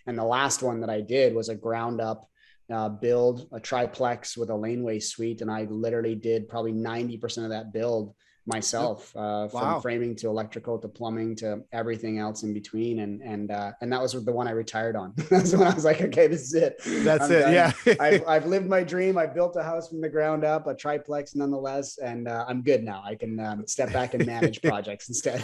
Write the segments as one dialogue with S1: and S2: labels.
S1: And the last one that I did was a ground up build, a triplex with a laneway suite. And I literally did probably 90% of that build myself, from
S2: Wow.
S1: framing to electrical to plumbing to everything else in between. And that was the one I retired on. That's when I was like, okay, this is it.
S2: That's
S1: I'm
S2: it.
S1: done.
S2: Yeah.
S1: I've lived my dream. I built a house from the ground up, a triplex nonetheless, and I'm good now. I can step back and manage projects instead.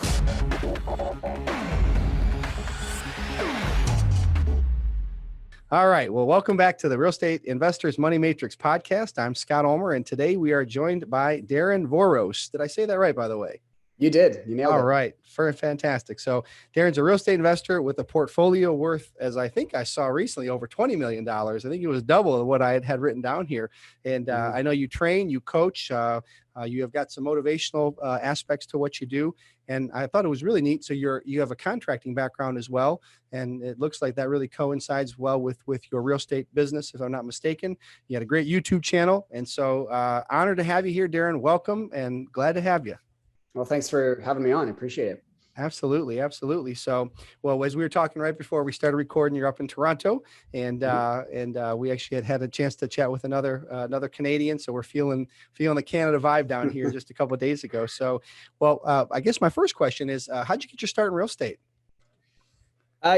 S2: All right. Well, welcome back to the Real Estate Investors Money Matrix podcast. I'm Scott Ulmer, and today we are joined by Darren Voros. Did I say that right, by the way?
S1: You did. You nailed
S2: All
S1: it.
S2: right. Fantastic. So Darren's a real estate investor with a portfolio worth, as I think I saw recently, over $20 million. I think it was double of what I had written down here. And I know you train, you coach, you have got some motivational aspects to what you do. And I thought it was really neat. So you have a contracting background as well. And it looks like that really coincides well with your real estate business, if I'm not mistaken. You had a great YouTube channel. And so honored to have you here, Darren. Welcome and glad to have you.
S1: Well, thanks for having me on. I appreciate it.
S2: Absolutely. Absolutely. So, well, as we were talking right before we started recording, you're up in Toronto and we actually had a chance to chat with another Canadian. So we're feeling the Canada vibe down here just a couple of days ago. So, well, I guess my first question is, how'd you get your start in real estate?
S1: I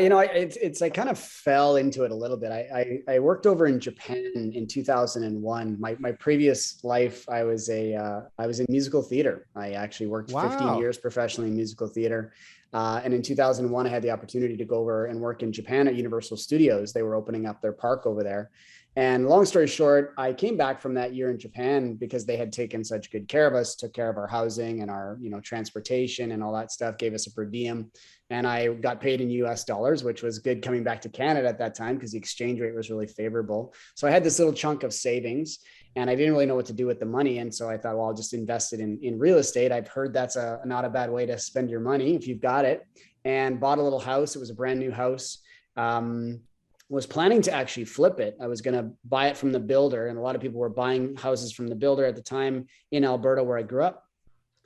S1: kind of fell into it a little bit. I worked over in Japan in 2001. My previous life, I was in musical theater. I actually worked 15 years professionally in musical theater. And in 2001, I had the opportunity to go over and work in Japan at Universal Studios. They were opening up their park over there. And long story short, I came back from that year in Japan because they had taken such good care of us, took care of our housing and our, transportation and all that stuff, gave us a per diem. And I got paid in US dollars, which was good coming back to Canada at that time because the exchange rate was really favorable. So I had this little chunk of savings and I didn't really know what to do with the money. And so I thought, well, I'll just invest it in real estate. I've heard that's not a bad way to spend your money if you've got it, and bought a little house. It was a brand new house. Was planning to actually flip it. I was going to buy it from the builder. And a lot of people were buying houses from the builder at the time in Alberta, where I grew up,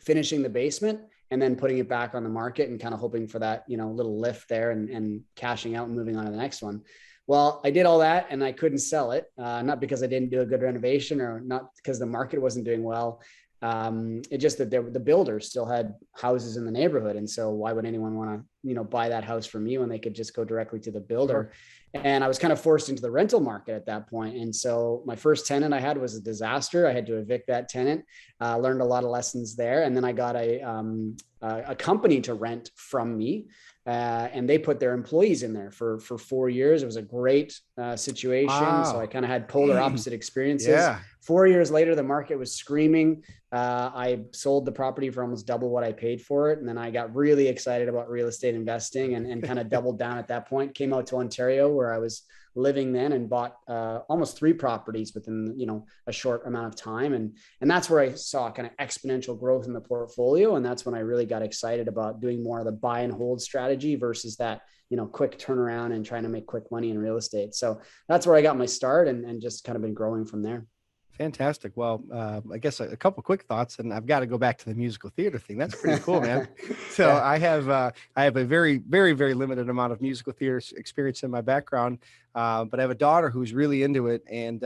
S1: finishing the basement and then putting it back on the market and kind of hoping for that, little lift there and cashing out and moving on to the next one. Well, I did all that and I couldn't sell it. Not because I didn't do a good renovation or not because the market wasn't doing well. It just that the builders still had houses in the neighborhood. And so why would anyone want to, buy that house from me when they could just go directly to the builder? Sure. And I was kind of forced into the rental market at that point. And so my first tenant I had was a disaster. I had to evict that tenant, learned a lot of lessons there. And then I got a company to rent from me. And they put their employees in there for 4 years. It was a great situation. Wow. So I kind of had polar opposite experiences. Yeah. 4 years later, the market was screaming. I sold the property for almost double what I paid for it. And then I got really excited about real estate investing and kind of doubled down at that point, came out to Ontario where I was living then and bought almost 3 properties within, a short amount of time. And that's where I saw kind of exponential growth in the portfolio. And that's when I really got excited about doing more of the buy and hold strategy versus that, quick turnaround and trying to make quick money in real estate. So that's where I got my start and just kind of been growing from there.
S2: Fantastic. Well, I guess a couple quick thoughts, and I've got to go back to the musical theater thing. That's pretty cool, man. So yeah. I have a very, very, very limited amount of musical theater experience in my background, but I have a daughter who's really into it, and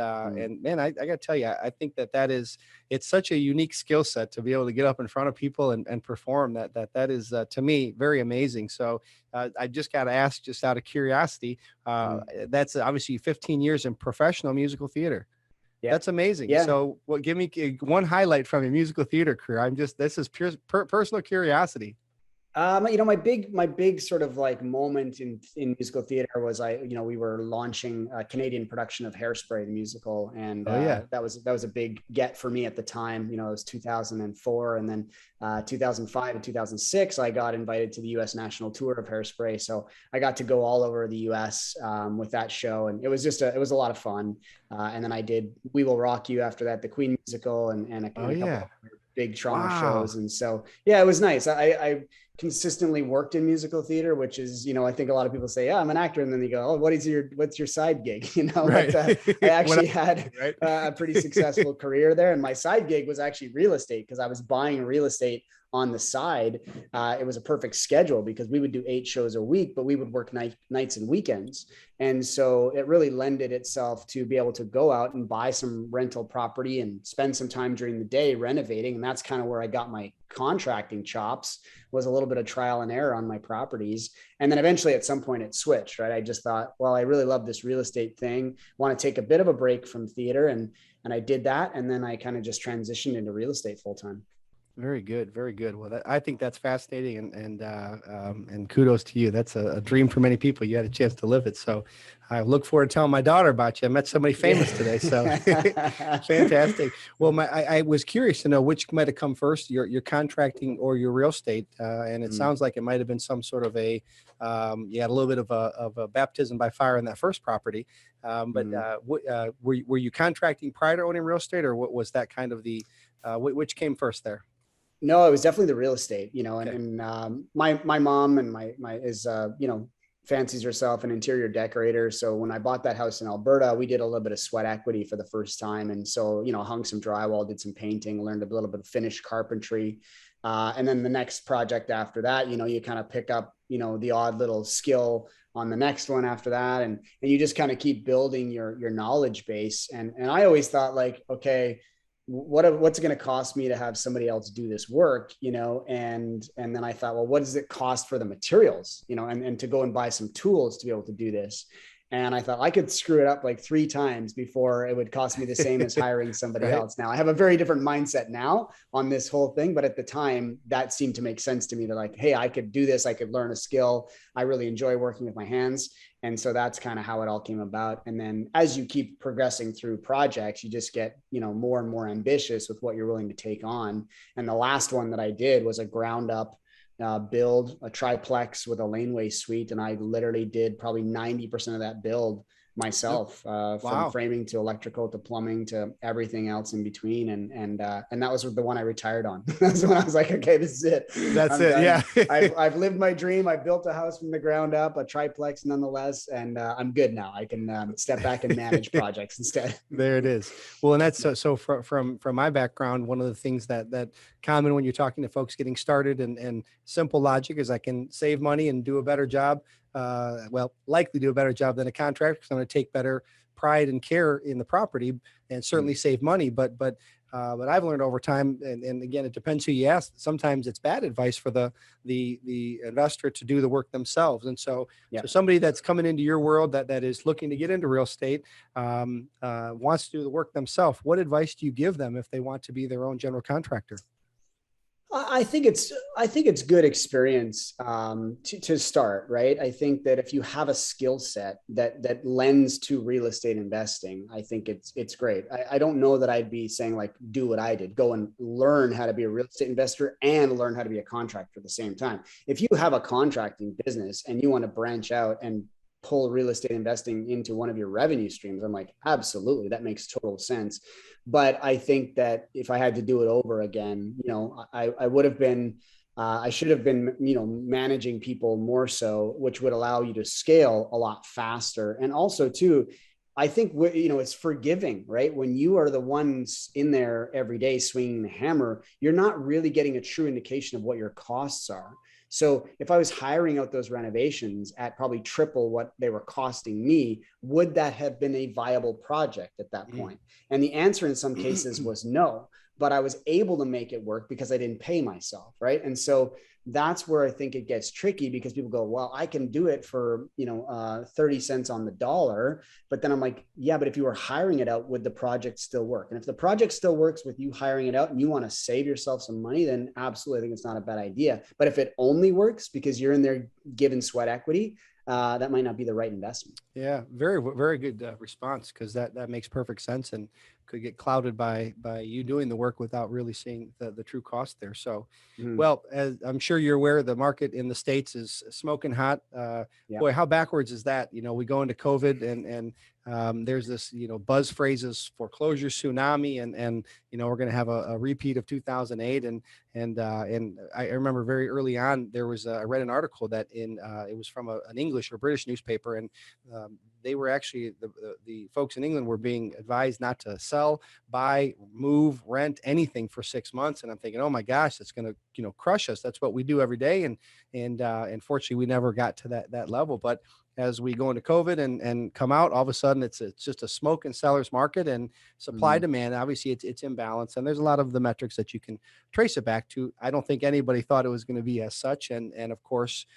S2: man, I got to tell you, I think it's such a unique skill set to be able to get up in front of people and perform. That is to me very amazing. So I just got to ask, just out of curiosity, that's obviously 15 years in professional musical theater. Yeah. That's amazing. Yeah. So give me one highlight from your musical theater career. This is pure personal curiosity.
S1: My big sort of like moment in musical theater was we were launching a Canadian production of Hairspray, the musical. And that was a big get for me at the time. It was 2004. And then 2005 and 2006, I got invited to the US national tour of Hairspray. So I got to go all over the US with that show. And it was a lot of fun. And then I did We Will Rock You after that, the Queen musical and a couple of big Toronto shows. And so, yeah, it was nice. I consistently worked in musical theater, which is, I think a lot of people say, yeah, I'm an actor. And then they go, oh, what's your side gig?
S2: Right.
S1: But I actually had
S2: right?
S1: a pretty successful career there. And my side gig was actually real estate, because I was buying real estate on the side. It was a perfect schedule because we would do 8 shows a week, but we would work nights and weekends. And so it really lended itself to be able to go out and buy some rental property and spend some time during the day renovating. And that's kind of where I got my contracting chops, was a little bit of trial and error on my properties. And then eventually at some point it switched, right? I just thought, well, I really love this real estate thing, want to take a bit of a break from theater. And I did that. And then I kind of just transitioned into real estate full time.
S2: Very good. Very good. Well, I think that's fascinating, and kudos to you. That's a dream for many people. You had a chance to live it. So I look forward to telling my daughter about you. I met somebody famous today. So fantastic. Well, I was curious to know which might have come first, your contracting or your real estate. And it sounds like it might've been some sort of you had a little bit of a baptism by fire in that first property. Were you contracting prior to owning real estate, or what was that kind of which came first there?
S1: No, it was definitely the real estate,
S2: Okay.
S1: and my mom and my is, fancies herself an interior decorator. So when I bought that house in Alberta, we did a little bit of sweat equity for the first time. And so, hung some drywall, did some painting, learned a little bit of finished carpentry. And then the next project after that, you kind of pick up, the odd little skill on the next one after that. And you just kind of keep building your knowledge base. And I always thought, like, okay, what's it going to cost me to have somebody else do this work, and then I thought, well, what does it cost for the materials, and to go and buy some tools to be able to do this. And I thought I could screw it up like 3 times before it would cost me the same as hiring somebody
S2: Right.
S1: else. Now I have a very different mindset now on this whole thing, but at the time that seemed to make sense to me, that like, hey, I could do this. I could learn a skill. I really enjoy working with my hands. And so that's kind of how it all came about. And then as you keep progressing through projects, you just get, more and more ambitious with what you're willing to take on. And the last one that I did was a ground up build, a triplex with a laneway suite. And I literally did probably 90% of that build myself, from framing to electrical to plumbing to everything else in between. And that was the one I retired on. That's when I was like, okay, this is it.
S2: That's it. Done. Yeah.
S1: I've lived my dream. I built a house from the ground up, a triplex nonetheless. And I'm good now. I can step back and manage projects instead.
S2: There it is. Well, and that's so from my background, one of the things that common when you're talking to folks getting started, and simple logic is I can save money and do a better job. Likely do a better job than a contractor, because I'm going to take better pride and care in the property, and certainly save money. But I've learned over time, and again, it depends who you ask. Sometimes it's bad advice for the investor to do the work themselves. And so somebody that's coming into your world that is looking to get into real estate, wants to do the work themselves, what advice do you give them if they want to be their own general contractor?
S1: I think it's good experience to start, right? I think that if you have a skill set that lends to real estate investing, I think it's great. I don't know that I'd be saying like, do what I did, go and learn how to be a real estate investor and learn how to be a contractor at the same time. If you have a contracting business and you want to branch out and pull real estate investing into one of your revenue streams, I'm like, absolutely, that makes total sense. But I think that if I had to do it over again, I would have been, I should have been, managing people more so, which would allow you to scale a lot faster. And also too, I think, it's forgiving, right? When you are the ones in there every day swinging the hammer, you're not really getting a true indication of what your costs are. So if I was hiring out those renovations at probably triple what they were costing me, would that have been a viable project at that point? And the answer in some cases was no, but I was able to make it work because I didn't pay myself, right? And so that's where I think it gets tricky, because people go, well, I can do it for, 30 cents on the dollar. But then I'm like, yeah, but if you were hiring it out, would the project still work? And if the project still works with you hiring it out and you want to save yourself some money, then absolutely, I think it's not a bad idea. But if it only works because you're in there giving sweat equity, that might not be the right investment.
S2: Yeah, very, very good response, because that makes perfect sense. And could get clouded by you doing the work without really seeing the true cost there. So,
S1: Mhm.
S2: well, as I'm sure you're aware, the market in the States is smoking hot.
S1: Yeah.
S2: Boy, how backwards is that? We go into COVID and there's this, buzz phrases, foreclosure tsunami, and we're going to have a repeat of 2008. And I remember very early on, I read an article that it was from an English or British newspaper, and they were actually the folks in England were being advised not to sell, buy, move, rent anything for 6 months. And I'm thinking, oh my gosh, that's going to crush us. That's what we do every day. And fortunately, we never got to that level. But as we go into COVID and come out, all of a sudden it's just a smoke and seller's market, and supply demand. Obviously, it's imbalance, and there's a lot of the metrics that you can trace it back to. I don't think anybody thought it was going to be as such, and of course,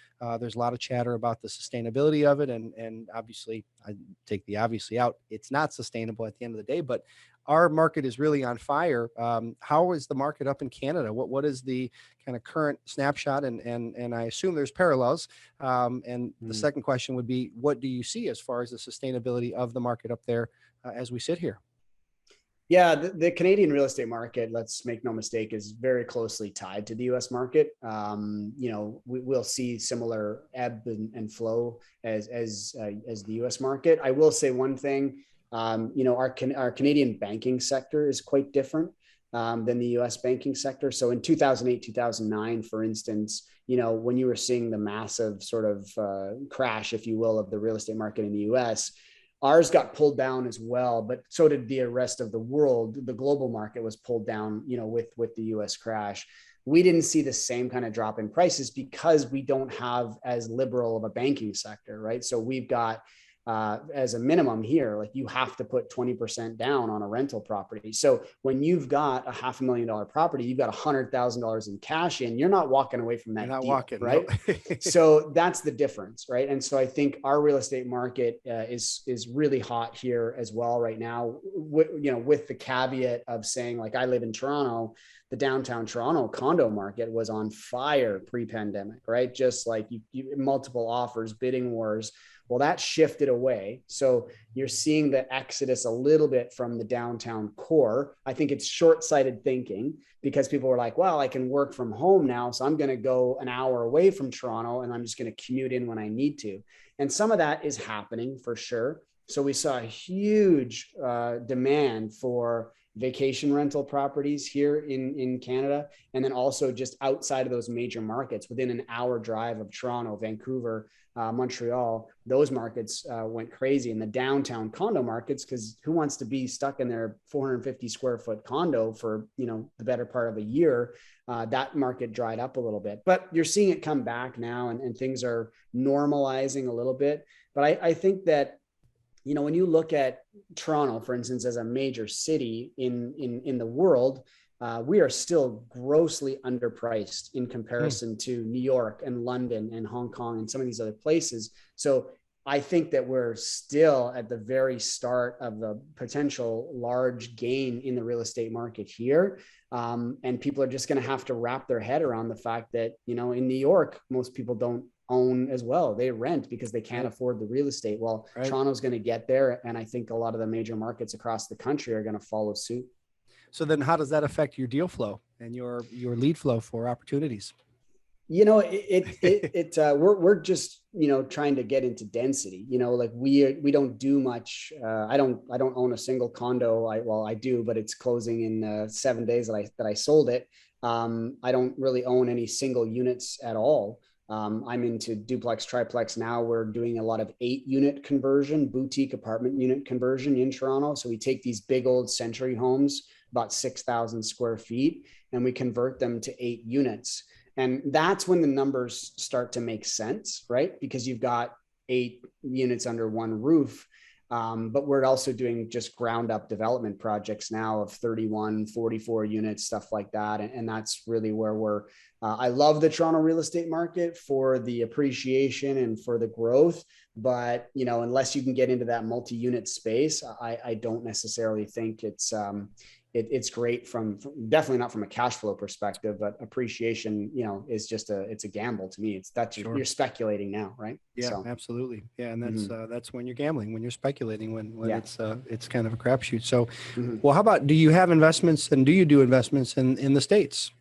S2: there's a lot of chatter about the sustainability of it, and obviously, I take the obviously out. It's not sustainable at the end of the day, but our market is really on fire. How is the market up in Canada? What is the kind of current snapshot? And I assume there's parallels. And the second question would be, what do you see as far as the sustainability of the market up there as we sit here?
S1: Yeah, the Canadian real estate market, let's make no mistake, is very closely tied to the U.S. market. We'll see similar ebb and flow as the U.S. market. I will say one thing. Our Canadian banking sector is quite different than the U.S. banking sector. So in 2008, 2009, for instance, when you were seeing the massive sort of crash, if you will, of the real estate market in the U.S., ours got pulled down as well, but so did the rest of the world. The global market was pulled down, with the U.S. crash. We didn't see the same kind of drop in prices because we don't have as liberal of a banking sector, right? So we've got, as a minimum here, like you have to put 20% down on a rental property. So when you've got a $500,000 property, you've got $100,000 in cash in, you're not walking away from that
S2: You're not
S1: deal,
S2: walking,
S1: right?
S2: No.
S1: So that's the difference, right? And so I think our real estate market is really hot here as well right now, with the caveat of saying, like, I live in Toronto, the downtown Toronto condo market was on fire pre-pandemic, right? Just like you multiple offers, bidding wars. Well, that shifted away. So you're seeing the exodus a little bit from the downtown core. I think it's short-sighted thinking because people were like, well, I can work from home now, so I'm going to go an hour away from Toronto and I'm just going to commute in when I need to. And some of that is happening for sure. So we saw a huge demand for vacation rental properties here in Canada. And then also just outside of those major markets, within an hour drive of Toronto, Vancouver, Montreal, those markets went crazy. In the downtown condo markets, because who wants to be stuck in their 450 square foot condo for the better part of a year? That market dried up a little bit, but you're seeing it come back now, and things are normalizing a little bit. But I think that when you look at Toronto, for instance, as a major city in the world, we are still grossly underpriced in comparison to New York and London and Hong Kong and some of these other places. So I think that we're still at the very start of the potential large gain in the real estate market here. And people are just going to have to wrap their head around the fact that, in New York, most people don't own as well. They rent because they can't afford the real estate. Well, right. Toronto's going to get there. And I think a lot of the major markets across the country are going to follow suit.
S2: So then how does that affect your deal flow and your lead flow for opportunities?
S1: We're just, trying to get into density, like we don't do much. I don't own a single condo. I do, but it's closing in 7 days that I sold it. I don't really own any single units at all. I'm into duplex, triplex now. We're doing a lot of 8-unit conversion, boutique apartment unit conversion in Toronto. So we take these big old century homes, about 6,000 square feet, and we convert them to 8 units. And that's when the numbers start to make sense, right? Because you've got 8 units under one roof. But we're also doing just ground up development projects now of 31, 44 units, stuff like that. And that's really where I love the Toronto real estate market for the appreciation and for the growth. But, unless you can get into that multi-unit space, I don't necessarily think it's it's great definitely not from a cash flow perspective, but appreciation, is just it's a gamble to me.
S2: Sure.
S1: You're speculating now, right?
S2: Yeah,
S1: So
S2: absolutely. Yeah. And that's when you're gambling, when you're speculating, when
S1: yeah.
S2: it's kind of a crapshoot. So,
S1: Mm-hmm.
S2: well, how about, do you have investments, and do you do investments in the States?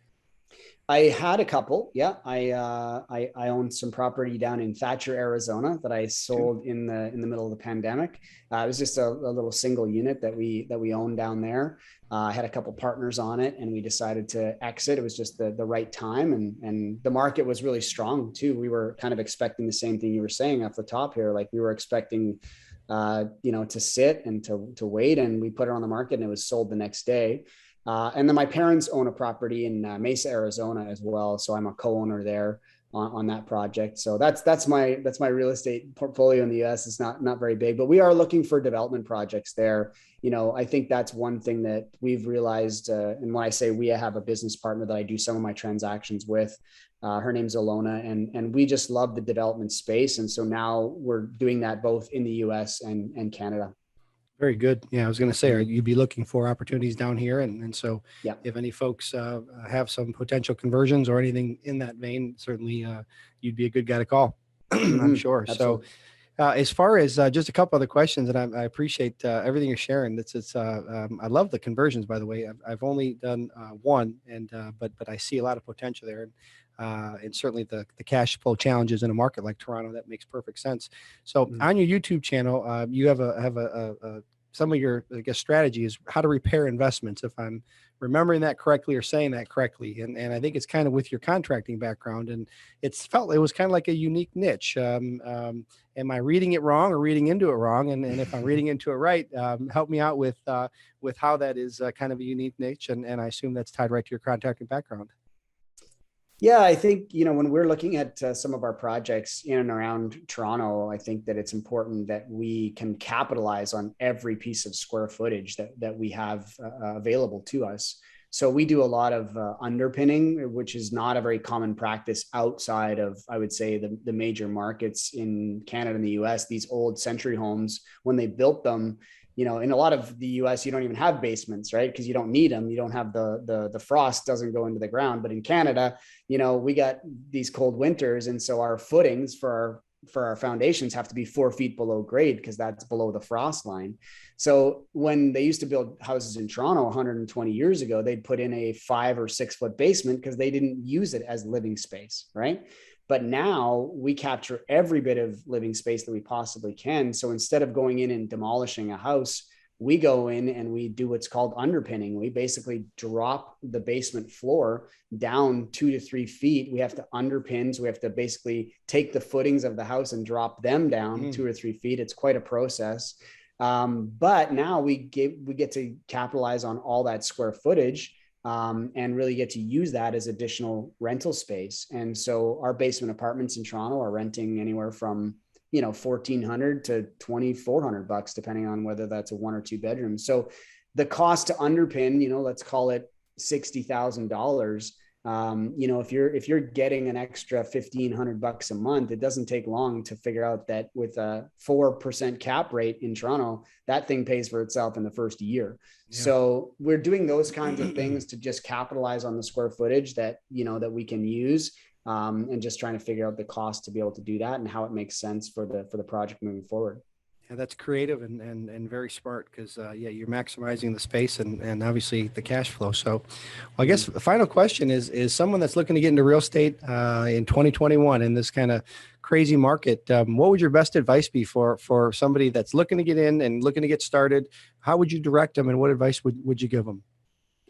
S1: I had a couple. Yeah, I owned some property down in Thatcher, Arizona, that I sold in the middle of the pandemic. It was just a little single unit that we owned down there. I had a couple partners on it, and we decided to exit. It was just the right time, and the market was really strong too. We were kind of expecting the same thing you were saying off the top here. Like, we were expecting, to sit and to wait, and we put it on the market, and it was sold the next day. And then my parents own a property in Mesa, Arizona as well. So I'm a co-owner there on that project. So that's my real estate portfolio in the US. It's not very big, but we are looking for development projects there. I think that's one thing that we've realized. And when I say we, I have a business partner that I do some of my transactions with. Her name's Alona, and we just love the development space. And so now we're doing that both in the US and Canada.
S2: Very good. Yeah, I was going to say, you'd be looking for opportunities down here. And so
S1: Yeah.
S2: if any folks have some potential conversions or anything in that vein, certainly you'd be a good guy to call, I'm sure.
S1: Absolutely.
S2: So as far as just a couple other questions, and I appreciate everything you're sharing. I love the conversions, by the way. I've only done one, but I see a lot of potential there. And certainly the cash flow challenges in a market like Toronto, that makes perfect sense. So on your YouTube channel, you have some of your, I guess, strategy is how to repair investments, if I'm remembering that correctly or saying that correctly. And I think it's kind of with your contracting background, and it was kind of like a unique niche. Am I reading it wrong or reading into it wrong? And if I'm reading into it right, help me out with how that is kind of a unique niche. And I assume that's tied right to your contracting background.
S1: Yeah, I think, when we're looking at some of our projects in and around Toronto, I think that it's important that we can capitalize on every piece of square footage that we have available to us. So we do a lot of underpinning, which is not a very common practice outside of, I would say, the major markets in Canada and the US. These old century homes, when they built them, in a lot of the US, you don't even have basements, right? Because you don't need them. You don't have the frost doesn't go into the ground. But in Canada, we got these cold winters. And so our footings for our foundations have to be 4 feet below grade, because that's below the frost line. So when they used to build houses in Toronto 120 years ago, they'd put in a 5 or 6 foot basement because they didn't use it as living space, right? But now we capture every bit of living space that we possibly can. So instead of going in and demolishing a house, we go in and we do what's called underpinning. We basically drop the basement floor down 2 to 3 feet. We have to underpin. So we have to basically take the footings of the house and drop them down 2 or 3 feet. It's quite a process. But now we get to capitalize on all that square footage, and really get to use that as additional rental space. And so our basement apartments in Toronto are renting anywhere from $1,400 to $2,400, depending on whether that's a 1 or 2 bedroom. So the cost to underpin, let's call it $60,000. If you're getting an extra $1,500 a month, it doesn't take long to figure out that with a 4% cap rate in Toronto, that thing pays for itself in the first year. Yeah. So we're doing those kinds of things to just capitalize on the square footage that we can use. And just trying to figure out the cost to be able to do that and how it makes sense for the project moving forward.
S2: Yeah, that's creative and very smart, because you're maximizing the space and obviously the cash flow. So, I guess the final question is someone that's looking to get into real estate in 2021 in this kind of crazy market. What would your best advice be for somebody that's looking to get in and looking to get started? How would you direct them, and what advice would you give them?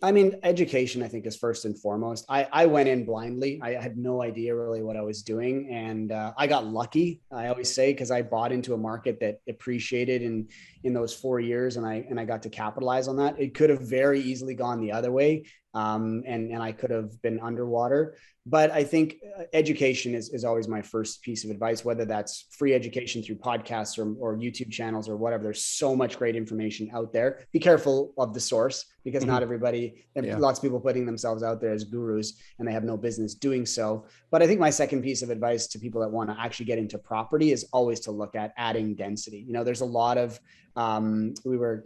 S1: I mean, education, I think, is first and foremost. I went in blindly. I had no idea really what I was doing. And I got lucky, I always say, because I bought into a market that appreciated in those 4 years, and I got to capitalize on that. It could have very easily gone the other way. and I could have been underwater. But I think education is always my first piece of advice, whether that's free education through podcasts or YouTube channels or whatever. There's so much great information out there. Be careful of the source, because not everybody, lots of people putting themselves out there as gurus, and they have no business doing so. But I think my second piece of advice to people that want to actually get into property is always to look at adding density. You know, there's a lot of, I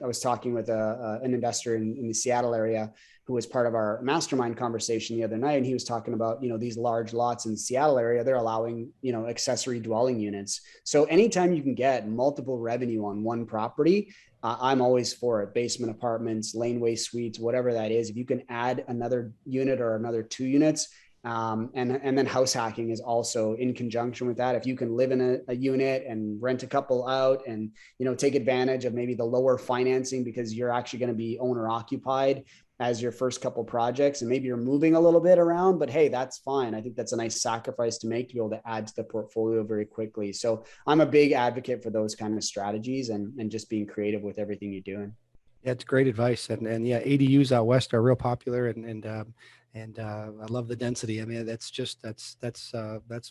S1: was talking with an investor in the Seattle area who was part of our mastermind conversation the other night. And he was talking about, you know, these large lots in the Seattle area, they're allowing, you know, accessory dwelling units. So anytime you can get multiple revenue on one property, I'm always for it. Basement apartments, laneway suites, whatever that is. If you can add another unit or another 2 units, and then house hacking is also in conjunction with that. If you can live in a unit and rent a couple out and, you know, take advantage of maybe the lower financing because you're actually going to be owner occupied as your first couple projects, and maybe you're moving a little bit around, but hey, that's fine. I think that's a nice sacrifice to make to be able to add to the portfolio very quickly. So I'm a big advocate for those kind of strategies and just being creative with everything you're doing.
S2: Yeah, it's great advice. And yeah, ADUs out West are real popular, and I love the density. I mean, that's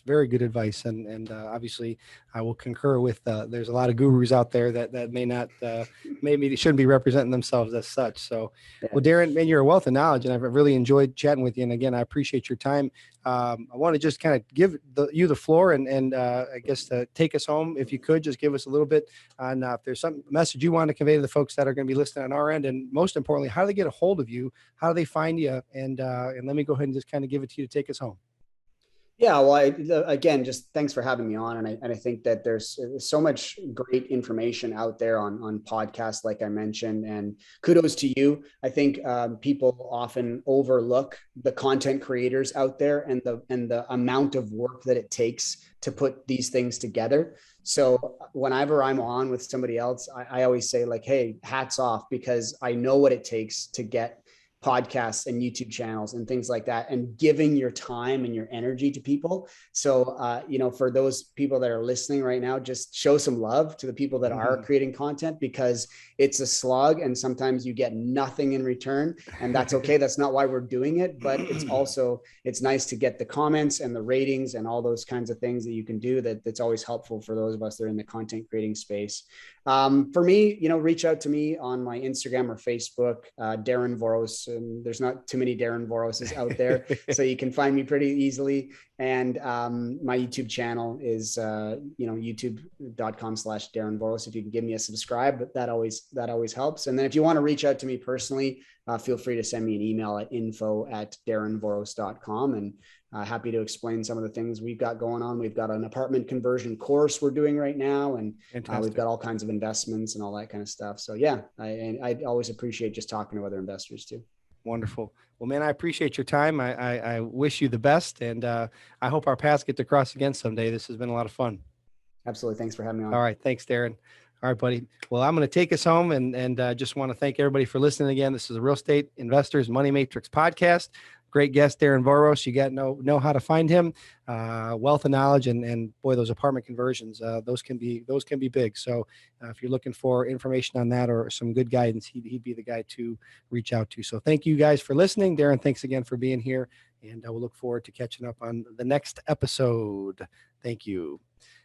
S2: very good advice. And obviously I will concur with, there's a lot of gurus out there that may not, maybe they shouldn't be representing themselves as such. So, well, Darren, man, you're a wealth of knowledge, and I've really enjoyed chatting with you. And again, I appreciate your time. I want to just kind of give you the floor and I guess take us home. If you could just give us a little bit on if there's some message you want to convey to the folks that are going to be listening on our end, and most importantly, how do they get a hold of you? How do they find you? And let me go ahead and just kind of give it to you to take us home.
S1: Yeah, well, again, just thanks for having me on. And I think that there's so much great information out there on podcasts, like I mentioned, and kudos to you. I think people often overlook the content creators out there and the amount of work that it takes to put these things together. So whenever I'm on with somebody else, I always say like, hey, hats off, because I know what it takes to get podcasts and YouTube channels and things like that, and giving your time and your energy to people. So, you know, for those people that are listening right now, just show some love to the people that are creating content, because it's a slog and sometimes you get nothing in return, and that's okay. That's not why we're doing it, but it's nice to get the comments and the ratings and all those kinds of things that you can do. That's always helpful for those of us that are in the content creating space. For me, you know, reach out to me on my Instagram or Facebook, Darren Voros. And there's not too many Darren Voroses out there, so you can find me pretty easily. And my YouTube channel is, youtube.com/Darren Voros. If you can give me a subscribe, but that always helps. And then if you want to reach out to me personally, feel free to send me an email at info@darrenvoros.com, and happy to explain some of the things we've got going on. We've got an apartment conversion course we're doing right now, and we've got all kinds of investments and all that kind of stuff. So yeah, I always appreciate just talking to other investors too.
S2: Wonderful. Well, man, I appreciate your time. I wish you the best, and I hope our paths get to cross again someday. This has been a lot of fun.
S1: Absolutely. Thanks for having me on.
S2: All right. Thanks, Darren. All right, buddy. Well, I'm going to take us home, and just want to thank everybody for listening again. This is a Real Estate Investors Money Matrix podcast. Great guest, Darren Voros. You got to know how to find him. Wealth of knowledge, and boy, those apartment conversions, those can be big. So if you're looking for information on that or some good guidance, he'd be the guy to reach out to. So thank you guys for listening. Darren, thanks again for being here, and I will look forward to catching up on the next episode. Thank you.